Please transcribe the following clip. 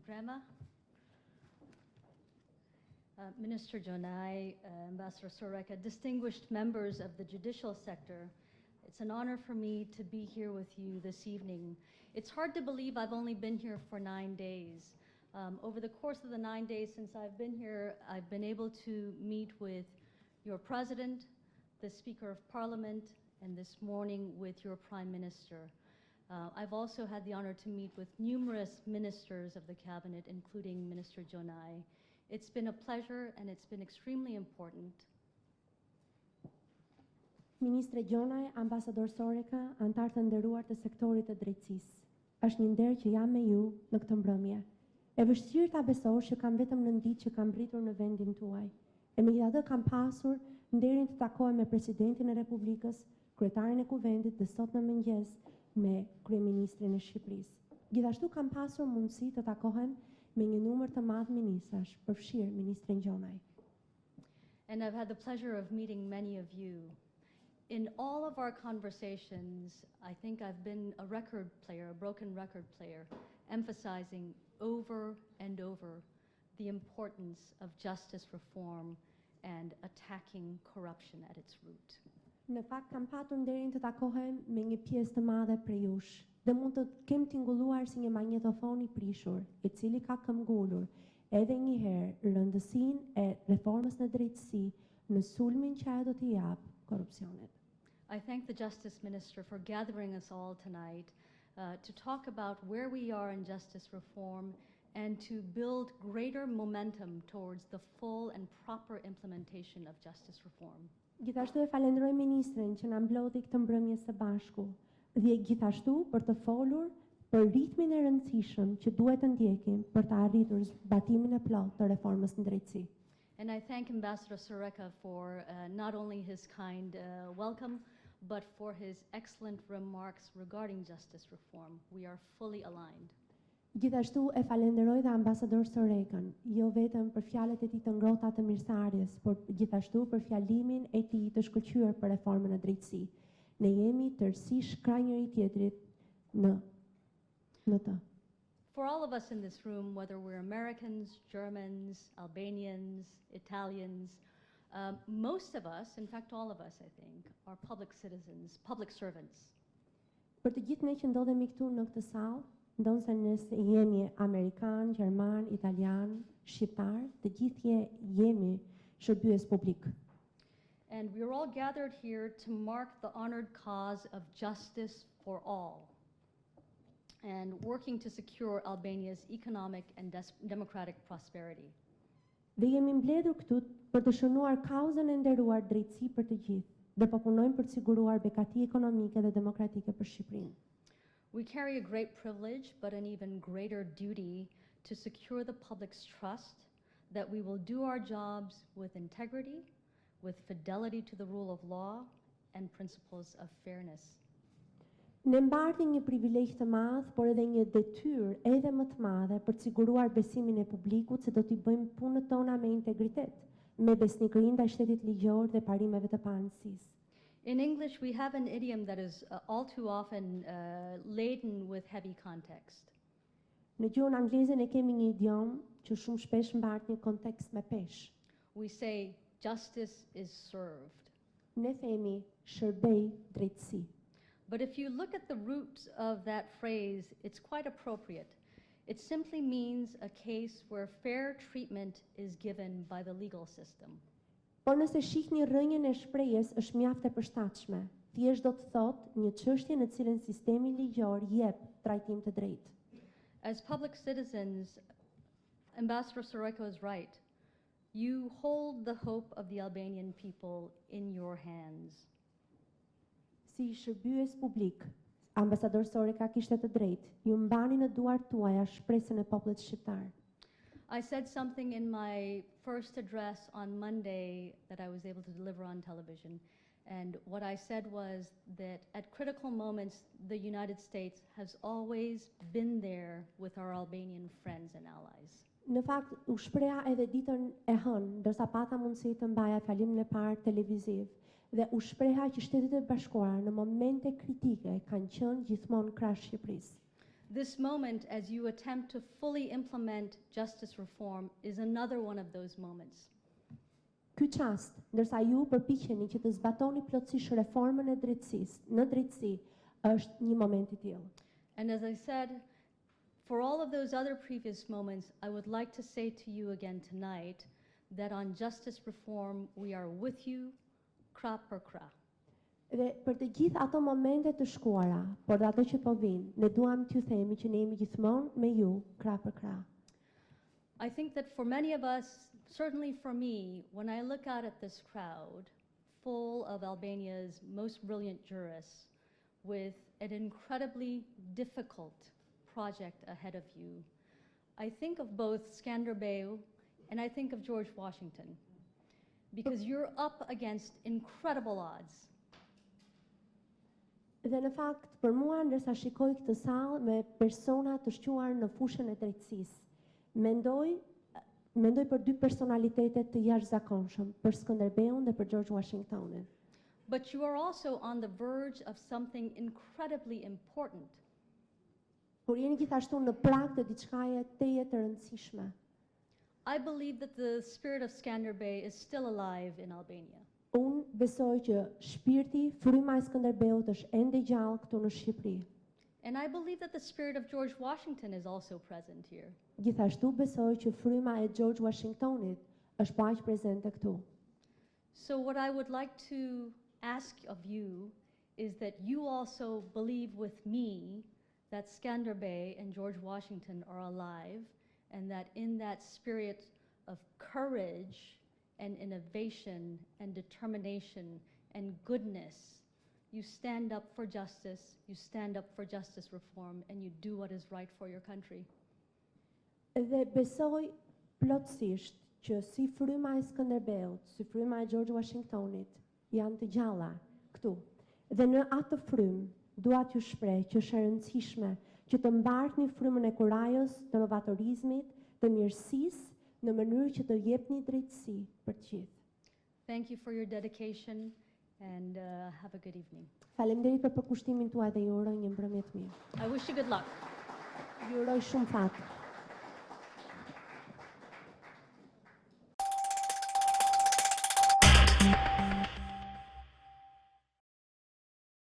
Grandma, Minister Gjonaj, Ambasadorja, distinguished members of the judicial sector, it's an honor for me to be here with you this evening. It's hard to believe I've only been here for 9 days. Over the course of the 9 days since I've been here, I've been able to meet with your President, the Speaker of Parliament, and this morning with your Prime Minister. I've also had the honor to meet with numerous ministers of the Cabinet, including Minister Gjonaj. It's been a pleasure and it's been extremely important. Ministre Gjonaj, Ambasadorja, antar të nderuar të sektorit të drejtësisë. Është një nder që jam me ju në këtë mbrëmje. E vështirë ta besosh që kam vetëm 9 ditë që kam rritur në vendin tuaj. E megjithatë kam pasur nderin të takohem me Presidentin e Republikës, Kryetarin e Kuvendit dhe sot në mëngjes me Kryeministrin e Shqipërisë. Gjithashtu kam pasur mundësi të takohem me një numër të madh ministrash, përfshirë Ministrin Gjonaj. And I've had the pleasure of meeting many of you. In all of our conversations, I think I've been a record player, a broken record player, emphasizing over and over the importance of justice reform and attacking corruption at its root. Në fakt kam patur nderin të takohem me një pjesë të madhe prej jush dhe mund të kem tingulluar si një magnetofon i prishur, I cili ka këmbgulur edhe një herë rëndësinë e reformës në drejtësi në sulmin që ajo do t'i jap korrupsionit. I thank the Justice Minister for gathering us all tonight to talk about where we are in justice reform and to build greater momentum towards the full and proper implementation of justice reform. Gjithashtu e falenderoj ministrin që na mblodhi këtë mbrëmje së bashku dhe gjithashtu për të folur për ritmin e rëndësishëm që duhet të ndjekim për të arritur zbatimin e plotë të reformës në drejtësi. And I thank Ambasadorja for not only his kind welcome, but for his excellent remarks regarding justice reform. We are fully aligned. Gjithashtu e falenderoj dhe Ambasadorjën, jo vetëm për fjalët e tij të ngrohta të mirësarjes, por gjithashtu për fjalimin e tij të shkëlqyer për reformën në drejtësi. Ne jemi tërësisht krah njëri tjetrit në të. For all of us in this room, whether we're Americans, Germans, Albanians, Italians, most of us, in fact all of us I think, are public citizens, public servants. Për të gjithë ne që ndodhemi këtu në këtë sallë, ndonse nëse jemi Amerikan, Gjerman, Italian, Shqiptar, të gjithë jemi shërbyes publik. And we're all gathered here to mark the honored cause of justice for all and working to secure Albania's economic and democratic prosperity. Dhe jemi mbledhur këtu për të shënuar kauzën e nderuar drejtësi për të gjithë dhe po punojmë për të siguruar bekati ekonomike dhe demokratike për Shqipërinë. We carry a great privilege, but an even greater duty to secure the public's trust that we will do our jobs with integrity, with fidelity to the rule of law and principles of fairness. Ne mbarti një privilegj të madh, por edhe një detyrë edhe më të madhe për të siguruar besimin e publikut se do t'i bëjmë punët tona me integritet, me besnikëri ndaj shtetit ligjor dhe parimeve të paanësisë. In English, we have an idiom that is all too often laden with heavy context. Në gjuhën angleze ne kemi një idiom që shumë shpesh mbart një kontekst me peshë. We say justice is served. Ne themi shërbej drejtësi. But if you look at the roots of that phrase, it's quite appropriate. It simply means a case where fair treatment is given by the legal system. Por nëse shihni rrënjën e shprehjes është mjaft e përshtatshme. Thjesht do të thotë një çështje në cilën sistemi ligjor jep trajtim të drejtë. As public citizens, Ambasadorja is right. You hold the hope of the Albanian people in your hands. Si shërbyes publik, Ambasadorja kishte të drejtë, ju mbani në duart tuaja shpresën e popullit shqiptar. I said something in my first address on Monday that I was able to deliver on television. And what I said was that at critical moments, the United States has always been there with our Albanian friends and allies. Në fakt, u shpreha edhe ditën e hënë, ndërsa pata mundësi të mbaja fjalimin e parë televiziv, dhe u shpreha që Shtetet e Bashkuara në momente kritike kanë qenë gjithmonë krah Shqipërisë. This moment, as you attempt to fully implement justice reform, is another one of those moments. Ky çast, ndërsa ju përpiqeni që të zbatoni plotësisht reformën e drejtësisë në drejtësi, është një moment I tillë. And as I said, for all of those other previous moments, I would like to say to you again tonight that on justice reform, we are with you, krah për krah. Dhe për të gjithë ato momente të shkuara, por ato që po vinë, ne duam t'ju themi që ne jemi gjithmonë me ju, krah për krah. I think that for many of us, certainly for me, when I look out at this crowd full of Albania's most brilliant jurists with an incredibly difficult project ahead of you, I think of both Skanderbeu and I think of George Washington, because you're up against incredible odds. Dhe në fakt, për mua, ndërsa shikoj këtë sallë me persona të shquar në fushën e drejtësisë, mendoj për dy personalitetet të jashtëzakonshëm, për Skanderbeun dhe për George Washingtonin. But you are also on the verge of something incredibly important. Por jeni gjithashtu në prag të diçkaje teje të rëndësishme. I believe that the spirit of Skanderbeu is still alive in Albania. Unë besoj që shpirti, fryma e Skanderbeut është ende gjallë këtu në Shqipëri. And I believe that the spirit of George Washington is also present here. Gjithashtu besoj që fryma e George Washingtonit është po aq prezente këtu. So what I would like to ask of you is that you also believe with me that Skanderbeu and George Washington are alive, and that in that spirit of courage and innovation and determination and goodness, you stand up for justice, you stand up for justice reform, and you do what is right for your country. Dhe besoj plotësisht që si fryma e Skanderbeut, si fryma e George Washingtonit janë të gjalla këtu. Dhe në atë frymë dua t'ju shpreh që është e rëndësishme që të mbartni frymën e kurajës, të novatorizmit, të mirësisë në mënyrë që të jepni drejtësi për të gjithë. Thank you for your dedication and have a good evening. Faleminderit për përkushtimin tuaj dhe ju uroj një mbrëmje të mirë. I wish you good luck. Ju uroj shumë fat.